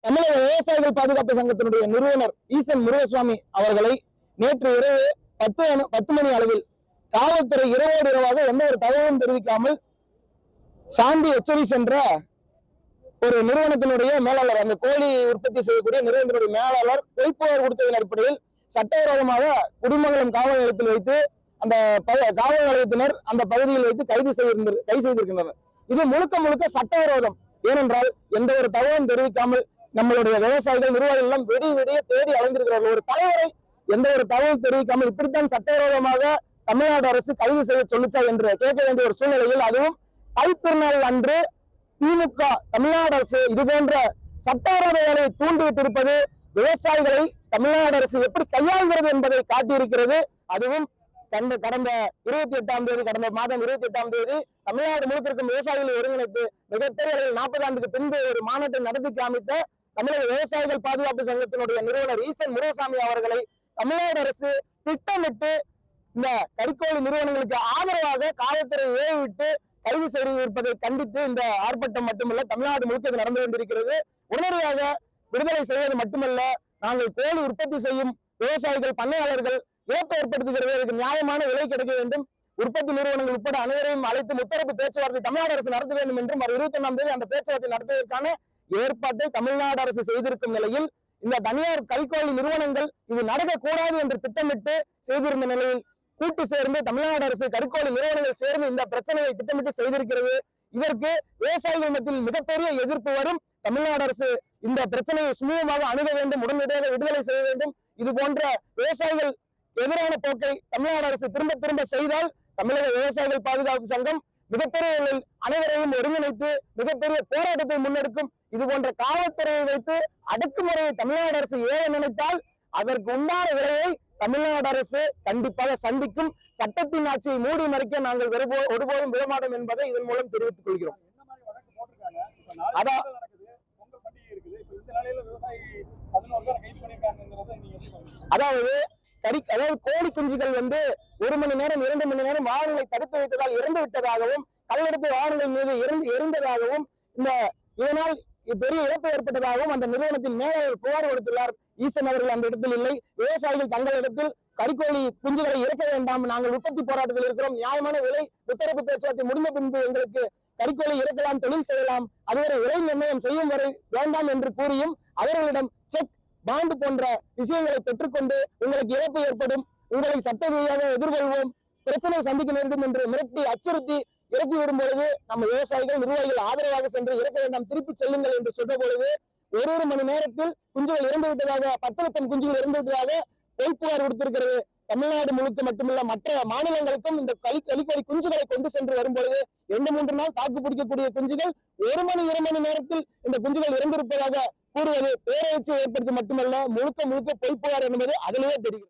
தமிழக விவசாயிகள் பாதுகாப்பு சங்கத்தினுடைய நிறுவனர் ஈசன் முருகசுவாமி அவர்களை நேற்று இரவு 10 மணி அளவில் காவல்துறை இரவோடு இரவாக எந்த ஒரு தகவலும் தெரிவிக்காமல் சாந்தி எச்சரிஸ் என்ற ஒரு நிறுவனத்தினுடைய மேலாளர், அந்த கோழி உற்பத்தி செய்யக்கூடிய நிறுவனத்தினுடைய மேலாளர் பொய்ப்புகார் கொடுத்ததன் அடிப்படையில் சட்டவிரோதமாக குடிமங்கலம் காவல் நிலையத்தில் வைத்து அந்த காவல் நிலையத்தினர் அந்த பகுதியில் வைத்து கைது செய்திருக்கின்றனர். இது முழுக்க சட்டவிரோதம். ஏனென்றால் எந்த ஒரு தகவலும் தெரிவிக்காமல் நம்மளுடைய விவசாயிகள் நிர்வாகிகள் எல்லாம் விடிய தேடி அலைந்திருக்கிறார்கள். ஒரு தலைவரை எந்த ஒரு தகவல் தெரிவிக்காமல் இப்படித்தான் சட்டவிரோதமாக தமிழ்நாடு அரசு கைது செய்ய சொல்லிச்சா என்று கேட்க வேண்டிய ஒரு சூழ்நிலையில், அதுவும் தைத்திருநாள் அன்று திமுக தமிழ்நாடு அரசு இது போன்ற சட்டவிரோத வேலையை தூண்டிவிட்டிருப்பது விவசாயிகளை தமிழ்நாடு அரசு எப்படி கையாள்கிறது என்பதை காட்டியிருக்கிறது. அதுவும் கடந்த 28ஆம் தேதி, கடந்த மாதம் 28ஆம் தேதி தமிழ்நாடு முழுக்க இருக்கும் விவசாயிகளை ஒருங்கிணைத்து மிகப்பெரிய 40 ஆண்டுக்கு பின்பு ஒரு மாநாட்டை நடத்தி காமித்த தமிழக விவசாயிகள் பாதுகாப்பு சங்கத்தினுடைய நிறுவனர் ஈசன் முருகசாமி அவர்களை தமிழ்நாடு அரசு திட்டமிட்டு இந்த கறிக்கோழி நிறுவனங்களுக்கு ஆதரவாக காவல்துறை ஏவிட்டு கைது செய்திருப்பதை கண்டித்து இந்த ஆர்ப்பாட்டம் மட்டுமல்ல, தமிழ்நாடு முழுக்க நடந்து கொண்டிருக்கிறது. உடனடியாக விடுதலை செய்வது மட்டுமல்ல, நாங்கள் கோழி உற்பத்தி செய்யும் விவசாயிகள் பண்ணையாளர்கள் இழப்பை ஏற்படுத்துகிறது, அதுக்கு நியாயமான விலை கிடைக்க வேண்டும், உற்பத்தி நிறுவனங்கள் உட்பட அனைவரையும் அழைத்து முத்தரப்பு பேச்சுவார்த்தை தமிழ்நாடு அரசு நடத்த வேண்டும் என்றும் 21ஆம் தேதி அந்த பேச்சுவார்த்தை நடத்துவதற்கான ஏற்பாட்டை தமிழ்நாடு அரசு செய்திருக்கும் நிலையில், இந்த தனியார் கறிக்கோழி நிறுவனங்கள் இது நடக்கக்கூடாது என்று திட்டமிட்டு செய்திருந்த நிலையில் கூட்டு சேர்ந்து தமிழ்நாடு அரசு கறிக்கோழி நிறுவனங்கள் சேர்ந்து இந்த பிரச்சனையை திட்டமிட்டு செய்திருக்கிறது. இதற்கு விவசாயிகள் மத்தியில் மிகப்பெரிய எதிர்ப்பு வரும். தமிழ்நாடு அரசு இந்த பிரச்சனையை சுமூகமாக அணுக வேண்டும், உடனடியாக விடுதலை செய்ய வேண்டும். இது போன்ற விவசாயிகள் எதிரான போக்கை தமிழ்நாடு அரசு திரும்ப செய்தால் தமிழக விவசாயிகள் பாதுகாப்பு சங்கம் மிகப்பெரிய அனைவரையும் ஒருங்கிணைத்து மிகப்பெரிய போராட்டத்தை முன்னெடுக்கும். இது போன்ற காவல்துறையை வைத்து அடக்குமுறையை தமிழ்நாடு அரசு ஏற நினைத்தால் அதற்கு உண்டான விலையை தமிழ்நாடு அரசு கண்டிப்பாக சந்திக்கும். சட்டத்தின் ஆட்சியை மூடி மறைக்க நாங்கள் ஒருபோதும் விடமாட்டோம் என்பதை இதன் மூலம் தெரிவித்துக் கொள்கிறோம். அதாவது கோழி குஞ்சுகள் 1 மணி நேரம் 2 மணி நேரம் வாகனங்களை தடுத்து வைத்ததால் இறந்து விட்டதாகவும், கல்லெடுப்பு வாகனங்கள் மீது எரிந்ததாகவும், இதனால் பெரிய இழப்பு ஏற்பட்டதாகவும் அந்த நிறுவனத்தின் மேலாளர் புகார் கொடுத்துள்ளார். ஈசன் அவர்கள் அந்த இடத்தில் இல்லை. விவசாயிகள் தங்களிடத்தில் கறிக்கோழி குஞ்சுகளை இறக்க வேண்டாம், நாங்கள் உற்பத்தி போராட்டத்தில் இருக்கிறோம், நியாயமான விலை உத்தரவு பேச்சுவார்த்தை முடிந்த பின்பு எங்களுக்கு கறிக்கோழி இறக்கலாம், தொழில் செய்யலாம், அதுவரை விலை நிர்ணயம் செய்யும் வரை வேண்டாம் என்று கூறியும் அவர்களிடம் செக், பாண்டு போன்ற விஷயங்களை பெற்றுக்கொண்டு உங்களுக்கு இழப்பு ஏற்படும், உங்களை சட்ட ரீதியாக எதிர்கொள்வோம், பிரச்சனை சந்திக்க நேரிடும் என்று மிரட்டி அச்சுறுத்தி இறக்கி விடும் பொழுது நம்ம விவசாயிகள் நிர்வாகிகள் ஆதரவாக சென்று இறக்க வேண்டாம், திருப்பி செல்லுங்கள் என்று சொன்ன பொழுது 1 மணி நேரத்தில் குஞ்சுகள் இறந்து விட்டதாக 10 லட்சம் குஞ்சுகள் இறந்து விட்டதாக பொய்ப்புகார் கொடுத்திருக்கிறது. தமிழ்நாடு முழுக்க மட்டுமல்ல, மற்ற மாநிலங்களுக்கும் இந்த கறிக்கோழி குஞ்சுகளை கொண்டு சென்று வரும்பொழுது 2-3 நாள் தாக்கு பிடிக்கக்கூடிய குஞ்சுகள் 1 மணி 2 மணி நேரத்தில் இந்த குஞ்சுகள் இறந்திருப்பதாக கூறுவது பேரழிச்சியை ஏற்படுத்தி மட்டுமல்ல, முழுக்க பொய்ப்புகார் என்பது அதிலேயே தெரியும்.